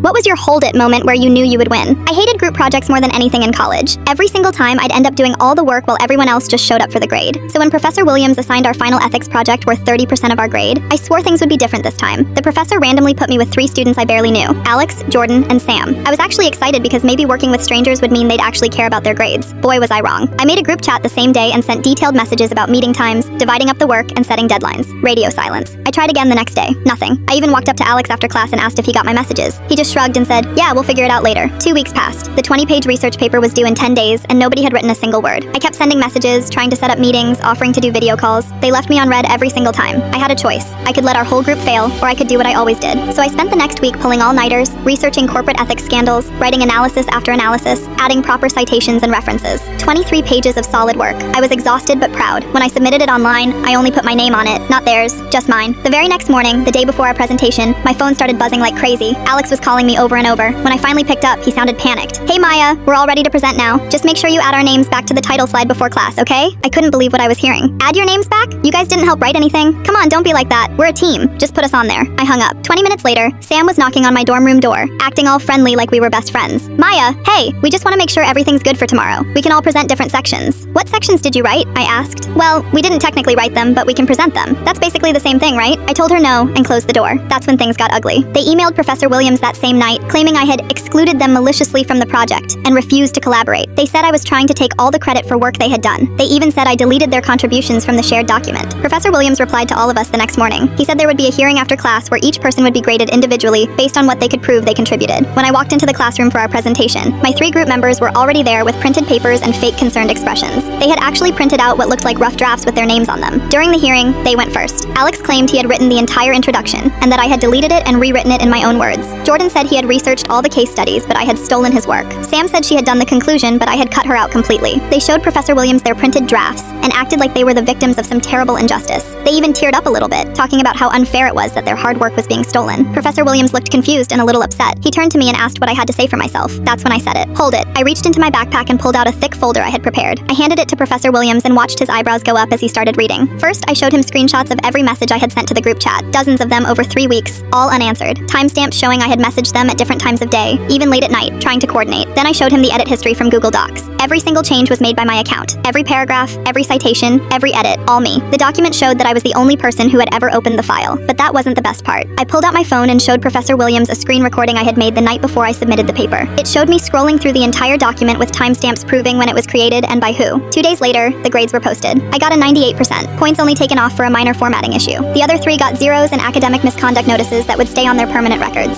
What was your hold it moment where you knew you would win? I hated group projects more than anything in college. Every single time, I'd end up doing all the work while everyone else just showed up for the grade. So when Professor Williams assigned our final ethics project worth 30% of our grade, I swore things would be different this time. The professor randomly put me with 3 students I barely knew: Alex, Jordan, and Sam. I was actually excited because maybe working with strangers would mean they'd actually care about their grades. Boy, was I wrong. I made a group chat the same day and sent detailed messages about meeting times, dividing up the work, and setting deadlines. Radio silence. I tried again the next day. Nothing. I even walked up to Alex after class and asked if he got my messages. He just shrugged and said, "Yeah, we'll figure it out later." 2 weeks passed. The 20-page research paper was due in 10 days, and nobody had written a single word. I kept sending messages, trying to set up meetings, offering to do video calls. They left me on red every single time. I had a choice. I could let our whole group fail, or I could do what I always did. So I spent the next week pulling all-nighters, researching corporate ethics scandals, writing analysis after analysis, adding proper citations and references. 23 pages of solid work. I was exhausted but proud. When I submitted it online, I only put my name on it, not theirs, just mine. The very next morning, the day before our presentation, my phone started buzzing like crazy. Alex was calling me over and over. When I finally picked up, he sounded panicked. "Hey Maya, we're all ready to present now. Just make sure you add our names back to the title slide before class, okay?" I couldn't believe what I was hearing. "Add your names back? You guys didn't help write anything? Come on, don't be like that. We're a team. Just put us on there." I hung up. 20 minutes later, Sam was knocking on my dorm room door, acting all friendly like we were best friends. "Maya, hey, we just want to make sure everything's good for tomorrow. We can all present different sections." "What sections did you write?" I asked. "Well, we didn't technically write them, but we can present them. That's basically the same thing, right?" I told her no and closed the door. That's when things got ugly. They emailed Professor Williams that same night, claiming I had excluded them maliciously from the project and refused to collaborate. They said I was trying to take all the credit for work they had done. They even said I deleted their contributions from the shared document. Professor Williams replied to all of us the next morning. He said there would be a hearing after class where each person would be graded individually based on what they could prove they contributed. When I walked into the classroom for our presentation, my 3 group members were already there with printed papers and fake concerned expressions. They had actually printed out what looked like rough drafts with their names on them. During the hearing, they went first. Alex claimed he had written the entire introduction and that I had deleted it and rewritten it in my own words. Jordan said he had researched all the case studies, but I had stolen his work. Sam said she had done the conclusion, but I had cut her out completely. They showed Professor Williams their printed drafts and acted like they were the victims of some terrible injustice. They even teared up a little bit, talking about how unfair it was that their hard work was being stolen. Professor Williams looked confused and a little upset. He turned to me and asked what I had to say for myself. That's when I said it. "Hold it." I reached into my backpack and pulled out a thick folder I had prepared. I handed it to Professor Williams and watched his eyebrows go up as he started reading. First, I showed him screenshots of every message I had sent to the group chat, dozens of them over 3 weeks, all unanswered. Timestamps showing I had messaged them at different times of day, even late at night, trying to coordinate. Then I showed him the edit history from Google Docs. Every single change was made by my account. Every paragraph, every citation, every edit, all me. The document showed that I was the only person who had ever opened the file. But that wasn't the best part. I pulled out my phone and showed Professor Williams a screen recording I had made the night before I submitted the paper. It showed me scrolling through the entire document with timestamps proving when it was created and by who. 2 days later, the grades were posted. I got a 98%, points only taken off for a minor formatting issue. The other 3 got zeros and academic misconduct notices that would stay on their permanent records.